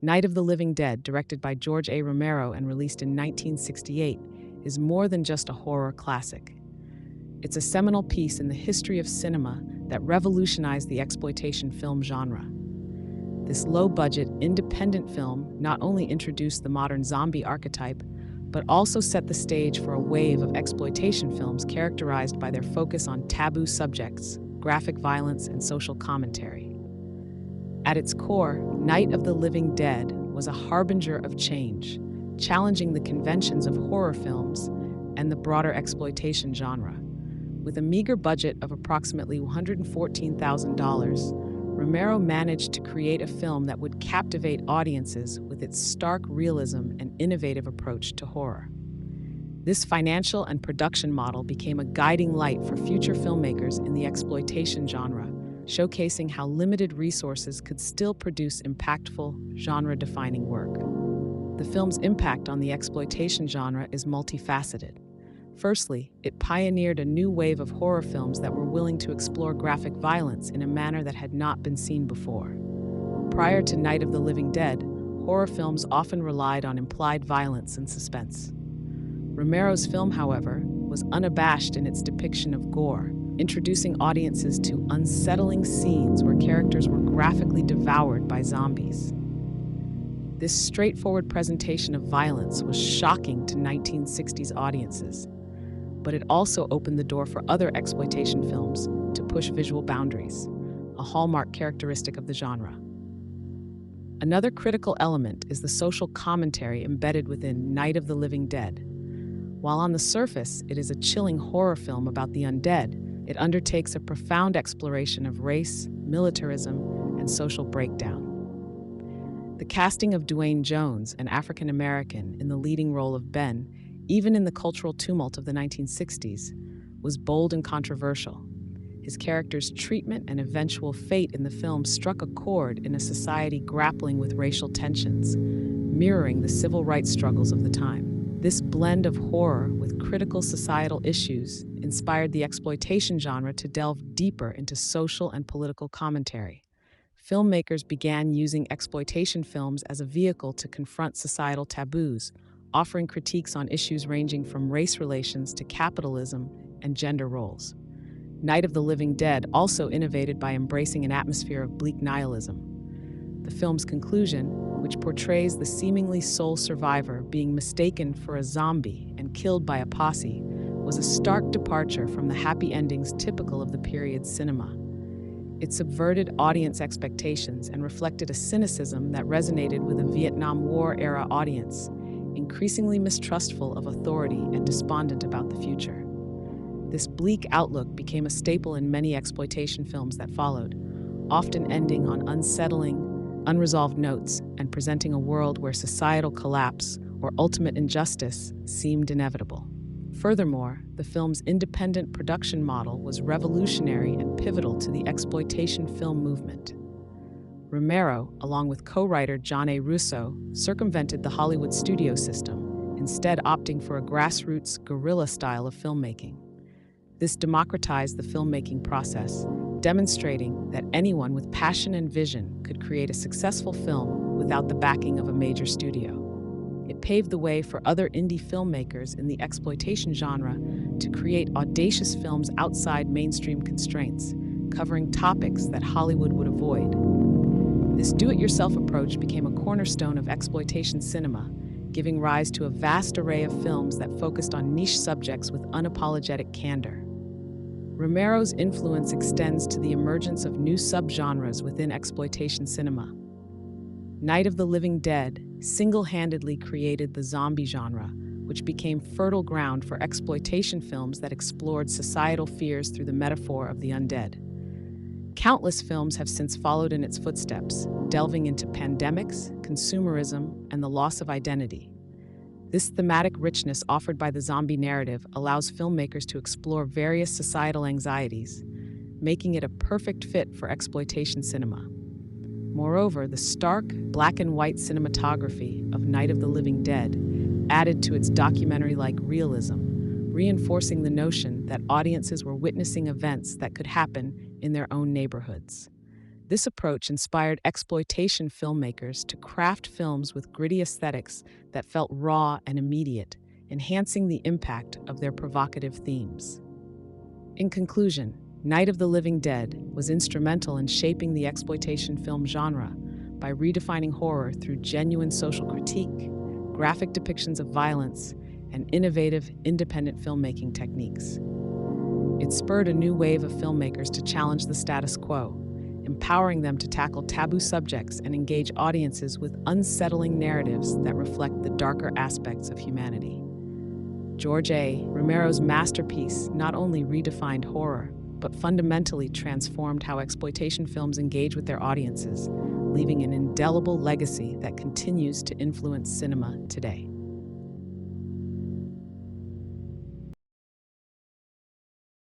Night of the Living Dead, directed by George A. Romero and released in 1968, is more than just a horror classic. It's a seminal piece in the history of cinema that revolutionized the exploitation film genre. This low-budget, independent film not only introduced the modern zombie archetype, but also set the stage for a wave of exploitation films characterized by their focus on taboo subjects, graphic violence, and social commentary. At its core, Night of the Living Dead was a harbinger of change, challenging the conventions of horror films and the broader exploitation genre. With a meager budget of approximately $114,000, Romero managed to create a film that would captivate audiences with its stark realism and innovative approach to horror. This financial and production model became a guiding light for future filmmakers in the exploitation genre, showcasing how limited resources could still produce impactful, genre-defining work. The film's impact on the exploitation genre is multifaceted. Firstly, it pioneered a new wave of horror films that were willing to explore graphic violence in a manner that had not been seen before. Prior to Night of the Living Dead, horror films often relied on implied violence and suspense. Romero's film, however, was unabashed in its depiction of gore, introducing audiences to unsettling scenes where characters were graphically devoured by zombies. This straightforward presentation of violence was shocking to 1960s audiences, but it also opened the door for other exploitation films to push visual boundaries, a hallmark characteristic of the genre. Another critical element is the social commentary embedded within Night of the Living Dead. While on the surface it is a chilling horror film about the undead, it undertakes a profound exploration of race, militarism, and social breakdown. The casting of Duane Jones, an African American, in the leading role of Ben, even in the cultural tumult of the 1960s, was bold and controversial. His character's treatment and eventual fate in the film struck a chord in a society grappling with racial tensions, mirroring the civil rights struggles of the time. This blend of horror with critical societal issues inspired the exploitation genre to delve deeper into social and political commentary. Filmmakers began using exploitation films as a vehicle to confront societal taboos, offering critiques on issues ranging from race relations to capitalism and gender roles. Night of the Living Dead also innovated by embracing an atmosphere of bleak nihilism. The film's conclusion, which portrays the seemingly sole survivor being mistaken for a zombie and killed by a posse, was a stark departure from the happy endings typical of the period's cinema. It subverted audience expectations and reflected a cynicism that resonated with a Vietnam War-era audience, increasingly mistrustful of authority and despondent about the future. This bleak outlook became a staple in many exploitation films that followed, often ending on unsettling, unresolved notes and presenting a world where societal collapse or ultimate injustice seemed inevitable. Furthermore, the film's independent production model was revolutionary and pivotal to the exploitation film movement. Romero, along with co-writer John A. Russo, circumvented the Hollywood studio system, instead opting for a grassroots, guerrilla style of filmmaking. This democratized the filmmaking process, demonstrating that anyone with passion and vision could create a successful film without the backing of a major studio. It paved the way for other indie filmmakers in the exploitation genre to create audacious films outside mainstream constraints, covering topics that Hollywood would avoid. This do-it-yourself approach became a cornerstone of exploitation cinema, giving rise to a vast array of films that focused on niche subjects with unapologetic candor. Romero's influence extends to the emergence of new subgenres within exploitation cinema. Night of the Living Dead single-handedly created the zombie genre, which became fertile ground for exploitation films that explored societal fears through the metaphor of the undead. Countless films have since followed in its footsteps, delving into pandemics, consumerism, and the loss of identity. This thematic richness offered by the zombie narrative allows filmmakers to explore various societal anxieties, making it a perfect fit for exploitation cinema. Moreover, the stark, black-and-white cinematography of Night of the Living Dead added to its documentary-like realism, reinforcing the notion that audiences were witnessing events that could happen in their own neighborhoods. This approach inspired exploitation filmmakers to craft films with gritty aesthetics that felt raw and immediate, enhancing the impact of their provocative themes. In conclusion, Night of the Living Dead was instrumental in shaping the exploitation film genre by redefining horror through genuine social critique, graphic depictions of violence, and innovative, independent filmmaking techniques. It spurred a new wave of filmmakers to challenge the status quo, empowering them to tackle taboo subjects and engage audiences with unsettling narratives that reflect the darker aspects of humanity. George A. Romero's masterpiece not only redefined horror, but fundamentally transformed how exploitation films engage with their audiences, leaving an indelible legacy that continues to influence cinema today.